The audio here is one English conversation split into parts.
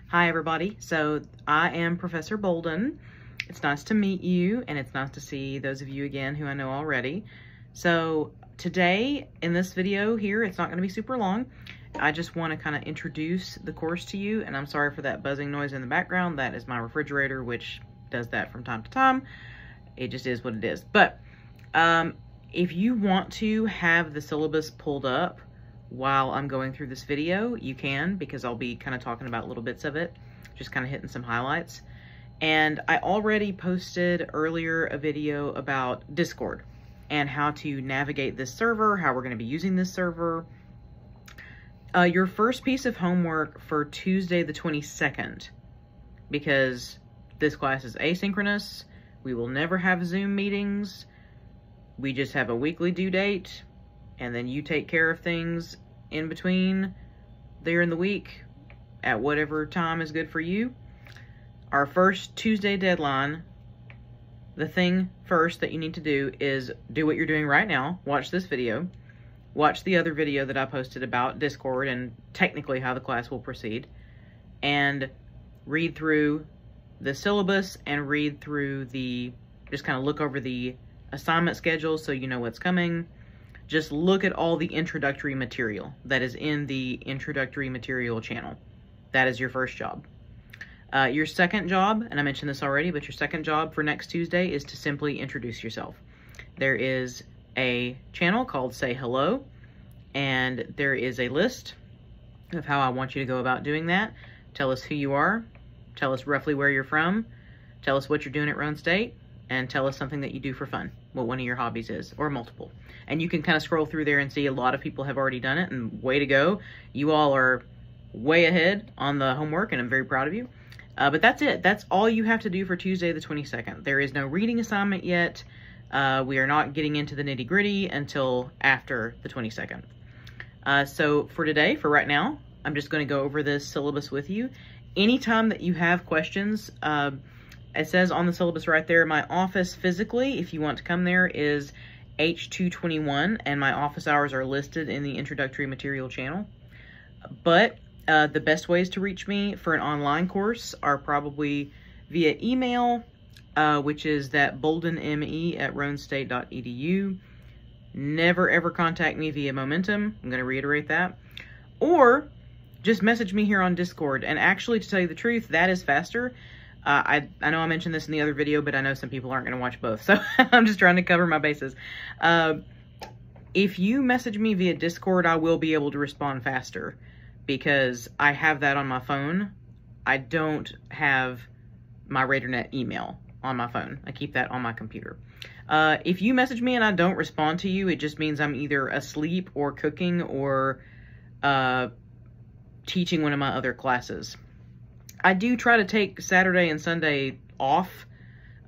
Hi everybody, so I am Professor Bolden. It's nice to meet you, and it's nice to see those of you again who I know already. So today in this video here, it's not going to be super long. I just want to kind of introduce the course to you, and I'm sorry for that buzzing noise in the background. That is my refrigerator, which does that from time to time. It just is what it is. But if you want to have the syllabus pulled up while I'm going through this video, you can, because I'll be kind of talking about little bits of it, just kind of hitting some highlights. And I already posted earlier a video about Discord and how to navigate this server, how we're going to be using this server. Your first piece of homework for Tuesday the 22nd, because this class is asynchronous, we will never have Zoom meetings, we just have a weekly due date, and then you take care of things in between there in the week at whatever time is good for you. Our first Tuesday deadline, the thing first that you need to do is do what you're doing right now. Watch this video. Watch the other video that I posted about Discord and technically how the class will proceed. And read through the syllabus and read through just kind of look over the assignment schedule so you know what's coming. Just look at all the introductory material that is in the introductory material channel. That is your first job. Your second job, and I mentioned this already, but your second job for next Tuesday is to simply introduce yourself. There is a channel called Say Hello, and there is a list of how I want you to go about doing that. Tell us who you are, tell us roughly where you're from, tell us what you're doing at Roane State, and tell us something that you do for fun, what one of your hobbies is, or multiple. And you can kind of scroll through there and see a lot of people have already done it, and way to go. You all are way ahead on the homework, and I'm very proud of you. But that's it. That's all you have to do for Tuesday the 22nd. There is no reading assignment yet. We are not getting into the nitty-gritty until after the 22nd. So for today, for right now, I'm just going to go over this syllabus with you. Anytime that you have questions, it says on the syllabus right there, my office physically, if you want to come there, is H221, and my office hours are listed in the introductory material channel. But the best ways to reach me for an online course are probably via email, which is that boldenme@roanestate.edu. Never ever contact me via Momentum. I'm going to reiterate that. Or just message me here on Discord. And actually, to tell you the truth, that is faster. I know I mentioned this in the other video, but I know some people aren't going to watch both, so I'm just trying to cover my bases. If you message me via Discord, I will be able to respond faster because I have that on my phone. I don't have my RaiderNet email on my phone. I keep that on my computer. If you message me and I don't respond to you, it just means I'm either asleep or cooking or teaching one of my other classes. I do try to take Saturday and Sunday off,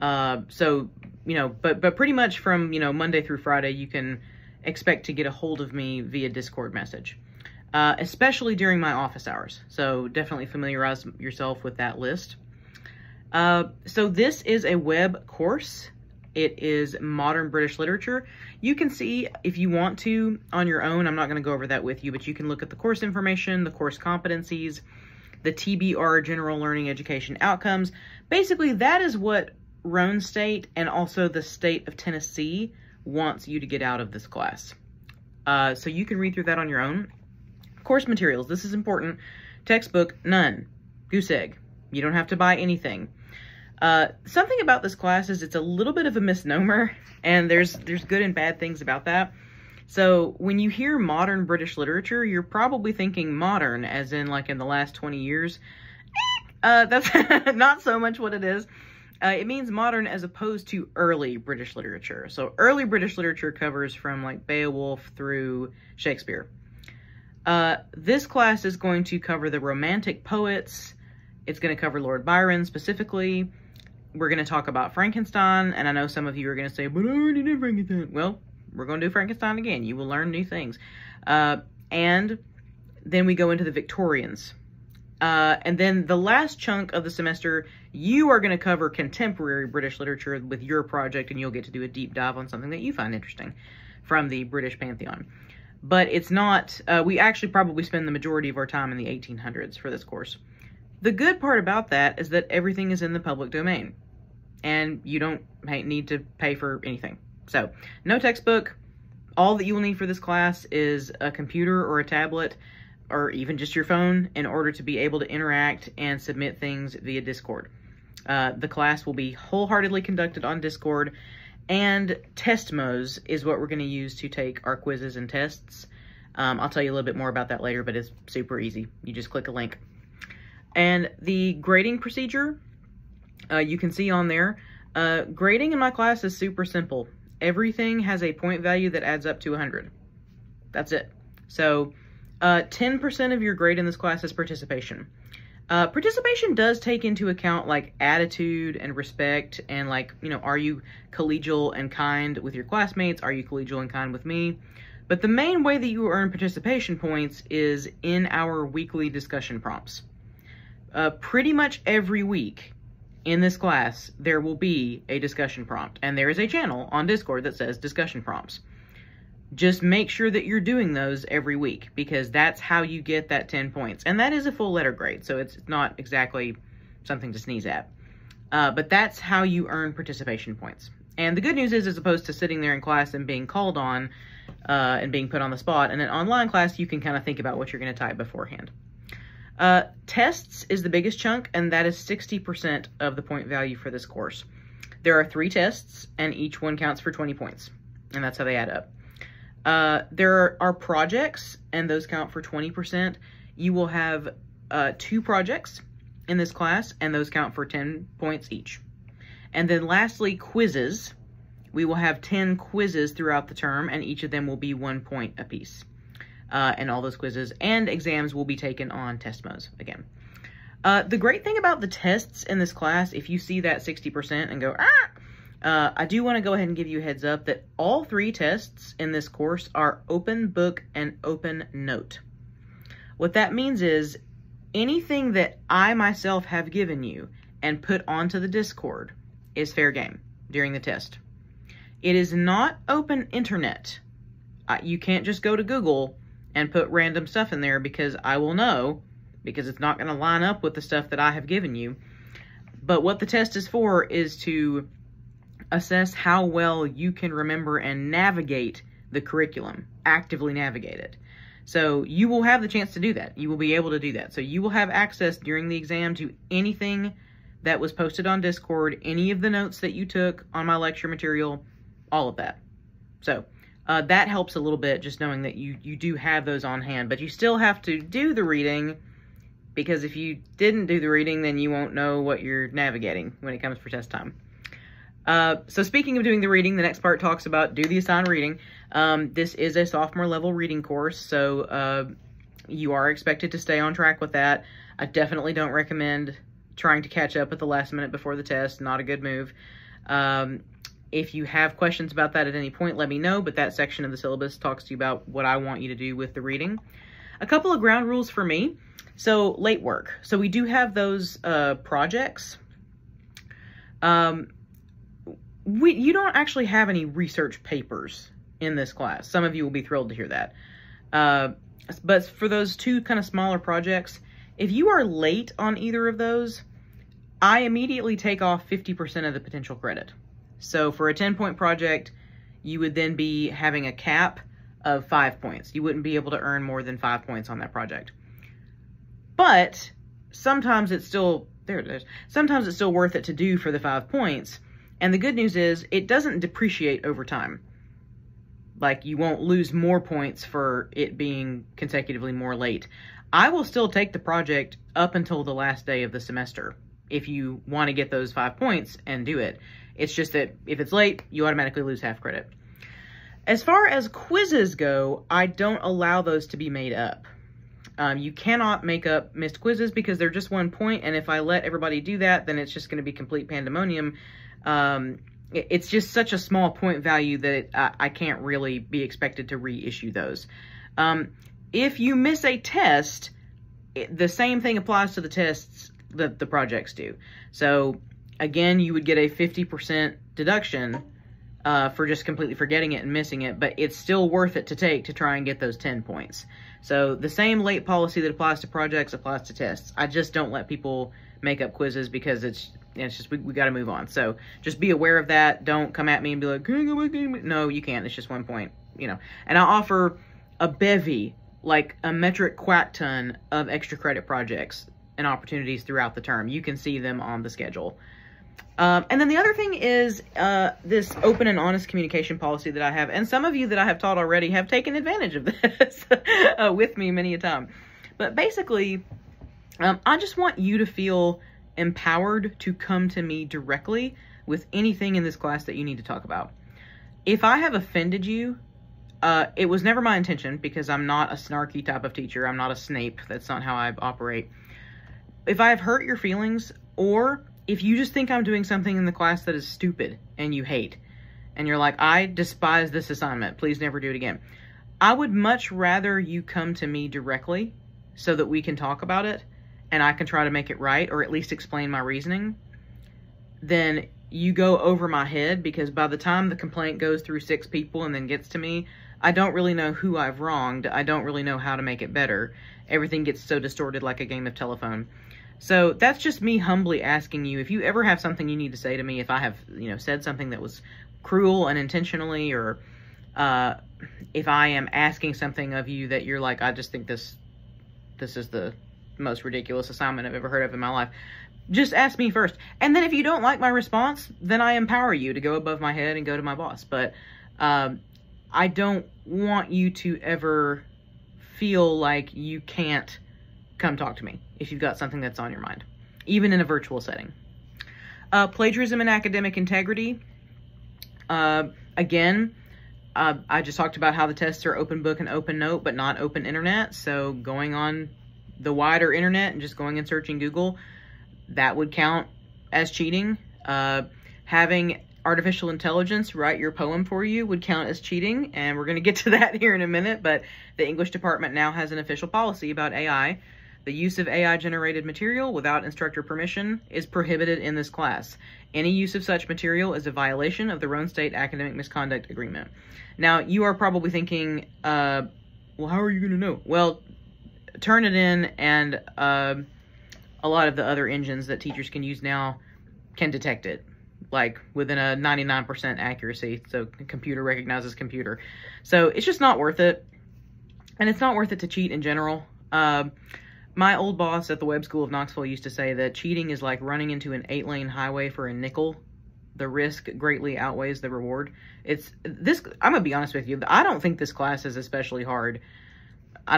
so, you know, but pretty much from, you know, Monday through Friday, you can expect to get a hold of me via Discord message, especially during my office hours. So definitely familiarize yourself with that list. So this is a web course. It is modern British literature. You can see, if you want to, on your own, I'm not going to go over that with you, but you can look at the course information, the course competencies, the TBR, General Learning Education Outcomes. Basically, that is what Roane State and also the state of Tennessee wants you to get out of this class. So you can read through that on your own. Course materials, this is important. Textbook, none. Goose egg. You don't have to buy anything. Something about this class is it's a little bit of a misnomer, and there's good and bad things about that. So when you hear modern British literature, you're probably thinking modern, as in like in the last 20 years. That's not so much what it is. It means modern as opposed to early British literature. So early British literature covers from like Beowulf through Shakespeare. This class is going to cover the Romantic poets. It's going to cover Lord Byron specifically. We're going to talk about Frankenstein, and I know some of you are going to say, but I already did Frankenstein. Well, we're going to do Frankenstein again. You will learn new things. And then we go into the Victorians. And then the last chunk of the semester, you are going to cover contemporary British literature with your project, and you'll get to do a deep dive on something that you find interesting from the British Pantheon. But it's not, we actually probably spend the majority of our time in the 1800s for this course. The good part about that is that everything is in the public domain and you don't need to pay for anything. So no textbook. All that you will need for this class is a computer or a tablet or even just your phone in order to be able to interact and submit things via Discord. The class will be wholeheartedly conducted on Discord, and Testmos is what we're going to use to take our quizzes and tests. I'll tell you a little bit more about that later, but it's super easy. You just click a link. And the grading procedure, you can see on there, grading in my class is super simple. Everything has a point value that adds up to 100. That's it. So 10% of your grade in this class is participation. Participation does take into account like attitude and respect and like, you know, are you collegial and kind with your classmates? Are you collegial and kind with me? But the main way that you earn participation points is in our weekly discussion prompts. Pretty much every week in this class, there will be a discussion prompt, and there is a channel on Discord that says discussion prompts. Just make sure that you're doing those every week, because that's how you get that 10 points. And that is a full letter grade, so it's not exactly something to sneeze at. But that's how you earn participation points. And the good news is, as opposed to sitting there in class and being called on and being put on the spot, in an online class, you can kind of think about what you're going to type beforehand. Tests is the biggest chunk, and that is 60% of the point value for this course. There are 3 tests, and each one counts for 20 points, and that's how they add up. There are projects, and those count for 20%. You will have 2 projects in this class, and those count for 10 points each. And then lastly, quizzes. We will have 10 quizzes throughout the term, and each of them will be 1 point apiece. And all those quizzes and exams will be taken on Testmos again. The great thing about the tests in this class, if you see that 60% and go, I do want to go ahead and give you a heads up that all 3 tests in this course are open book and open note. What that means is anything that I myself have given you and put onto the Discord is fair game during the test. It is not open internet. You can't just go to Google and put random stuff in there, because I will know, because it's not going to line up with the stuff that I have given you. But what the test is for is to assess how well you can remember and navigate the curriculum, actively navigate it. So you will have the chance to do that. You will be able to do that. So you will have access during the exam to anything that was posted on Discord, any of the notes that you took on my lecture material, all of that. So that helps a little bit, just knowing that you do have those on hand, but you still have to do the reading, because if you didn't do the reading, then you won't know what you're navigating when it comes for test time. So speaking of doing the reading, the next part talks about do the assigned reading. This is a sophomore level reading course, so you are expected to stay on track with that. I definitely don't recommend trying to catch up at the last minute before the test. Not a good move. If you have questions about that at any point, let me know, but that section of the syllabus talks to you about what I want you to do with the reading. A couple of ground rules for me. So late work. So we do have those projects. You don't actually have any research papers in this class. Some of you will be thrilled to hear that. But for those 2 kind of smaller projects, if you are late on either of those, I immediately take off 50% of the potential credit. So for a 10-point project, you would then be having a cap of 5 points. You wouldn't be able to earn more than 5 points on that project. But sometimes it's still, there it is, sometimes it's still worth it to do for the 5 points. And the good news is it doesn't depreciate over time. Like, you won't lose more points for it being consecutively more late. I will still take the project up until the last day of the semester if you want to get those 5 points and do it. It's just that if it's late, you automatically lose half credit. As far as quizzes go, I don't allow those to be made up. You cannot make up missed quizzes because they're just 1 point, and if I let everybody do that, then it's just going to be complete pandemonium. It's just such a small point value that I can't really be expected to reissue those. If you miss a test, the same thing applies to the tests that the projects do. So again, you would get a 50% deduction for just completely forgetting it and missing it, but it's still worth it to take to try and get those 10 points. So the same late policy that applies to projects applies to tests. I just don't let people make up quizzes because it's just, we got to move on. So just be aware of that. Don't come at me and be like, can I go back in? No, you can't. It's just 1 point, you know. And I offer a bevy, like a metric quack ton of extra credit projects and opportunities throughout the term. You can see them on the schedule. And then the other thing is this open and honest communication policy that I have. And some of you that I have taught already have taken advantage of this with me many a time. But basically, I just want you to feel empowered to come to me directly with anything in this class that you need to talk about. If I have offended you, it was never my intention, because I'm not a snarky type of teacher. I'm not a Snape. That's not how I operate. If I have hurt your feelings, or if you just think I'm doing something in the class that is stupid and you hate, and you're like, I despise this assignment, please never do it again, I would much rather you come to me directly so that we can talk about it and I can try to make it right, or at least explain my reasoning, than you go over my head, because by the time the complaint goes through 6 people and then gets to me, I don't really know who I've wronged. I don't really know how to make it better. Everything gets so distorted like a game of telephone. So that's just me humbly asking you, if you ever have something you need to say to me, if I have, you know, said something that was cruel unintentionally, or if I am asking something of you that you're like, I just think this is the most ridiculous assignment I've ever heard of in my life, just ask me first. And then if you don't like my response, then I empower you to go above my head and go to my boss. But I don't want you to ever feel like you can't come talk to me if you've got something that's on your mind, even in a virtual setting. Plagiarism and academic integrity. Again, I just talked about how the tests are open book and open note, but not open internet. So going on the wider internet and just going and searching Google, that would count as cheating. Having artificial intelligence write your poem for you would count as cheating, and we're going to get to that here in a minute, but the English department now has an official policy about AI. The use of AI-generated material without instructor permission is prohibited in this class. Any use of such material is a violation of the Rhone State Academic Misconduct Agreement. Now, you are probably thinking, well, how are you going to know? Well, Turnitin and a lot of the other engines that teachers can use now can detect it, like within a 99% accuracy. So computer recognizes computer. So it's just not worth it. And it's not worth it to cheat in general. My old boss at the Webb School of Knoxville used to say that cheating is like running into an 8-lane highway for a nickel. The risk greatly outweighs the reward. I'm gonna be honest with you, I don't think this class is especially hard.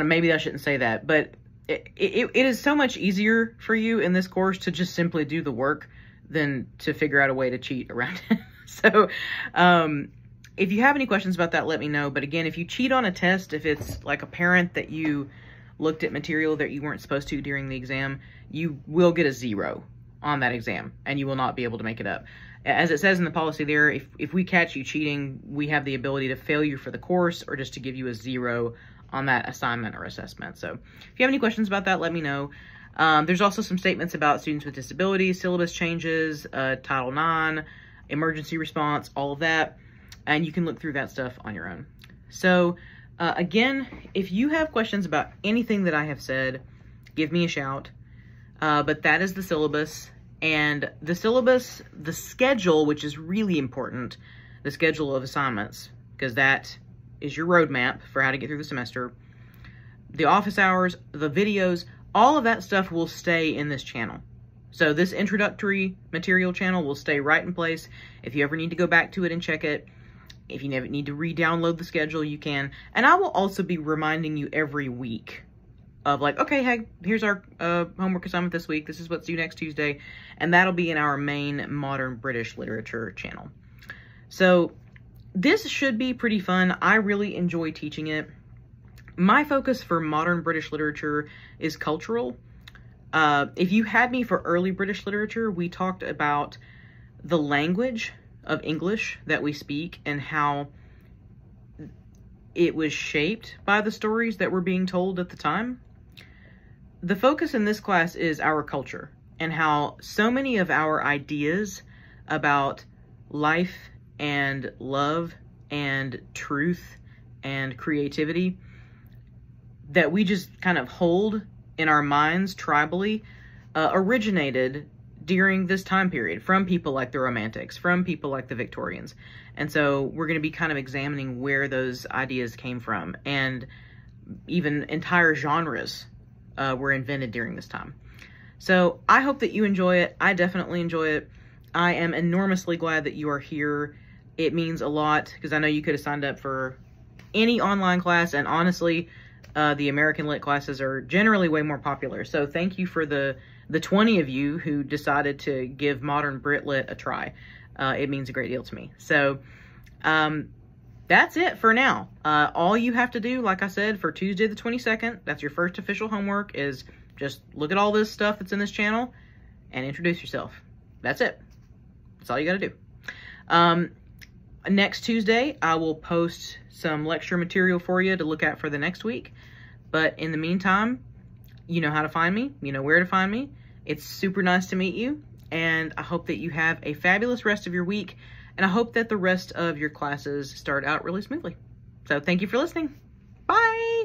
Maybe I shouldn't say that, but it is so much easier for you in this course to just simply do the work than to figure out a way to cheat around it. So, if you have any questions about that, let me know. But again, if you cheat on a test, if it's like apparent that you looked at material that you weren't supposed to during the exam, you will get a 0 on that exam, and you will not be able to make it up. As it says in the policy there, if we catch you cheating, we have the ability to fail you for the course, or just to give you a 0 on that assignment or assessment. So if you have any questions about that, let me know. There's also some statements about students with disabilities, syllabus changes, Title IX, emergency response, all of that. And you can look through that stuff on your own. So again, if you have questions about anything that I have said, give me a shout. But that is the syllabus. And the syllabus, the schedule, which is really important, the schedule of assignments, because that is your roadmap for how to get through the semester. The office hours, the videos, all of that stuff will stay in this channel. So this introductory material channel will stay right in place. If you ever need to go back to it and check it, if you need to re-download the schedule, you can. And I will also be reminding you every week of like, okay, hey, here's our homework assignment this week. This is what's due next Tuesday. And that'll be in our main Modern British Literature channel. So this should be pretty fun. I really enjoy teaching it. My focus for Modern British Literature is cultural. If you had me for early British literature, we talked about the language of English that we speak and how it was shaped by the stories that were being told at the time. The focus in this class is our culture and how so many of our ideas about life and love and truth and creativity that we just kind of hold in our minds tribally originated during this time period from people like the Romantics, from people like the Victorians. And so we're going to be kind of examining where those ideas came from, and even entire genres were invented during this time. So I hope that you enjoy it. I definitely enjoy it. I am enormously glad that you are here. It means a lot, because I know you could have signed up for any online class, and honestly, the American Lit classes are generally way more popular. So thank you for the 20 of you who decided to give Modern Brit Lit a try. It means a great deal to me. So that's it for now. All you have to do, like I said, for Tuesday the 22nd, that's your first official homework, is just look at all this stuff that's in this channel and introduce yourself. That's it. That's all you got to do. Next Tuesday, I will post some lecture material for you to look at for the next week. But in the meantime, you know how to find me. You know where to find me. It's super nice to meet you. And I hope that you have a fabulous rest of your week. And I hope that the rest of your classes start out really smoothly. So thank you for listening. Bye.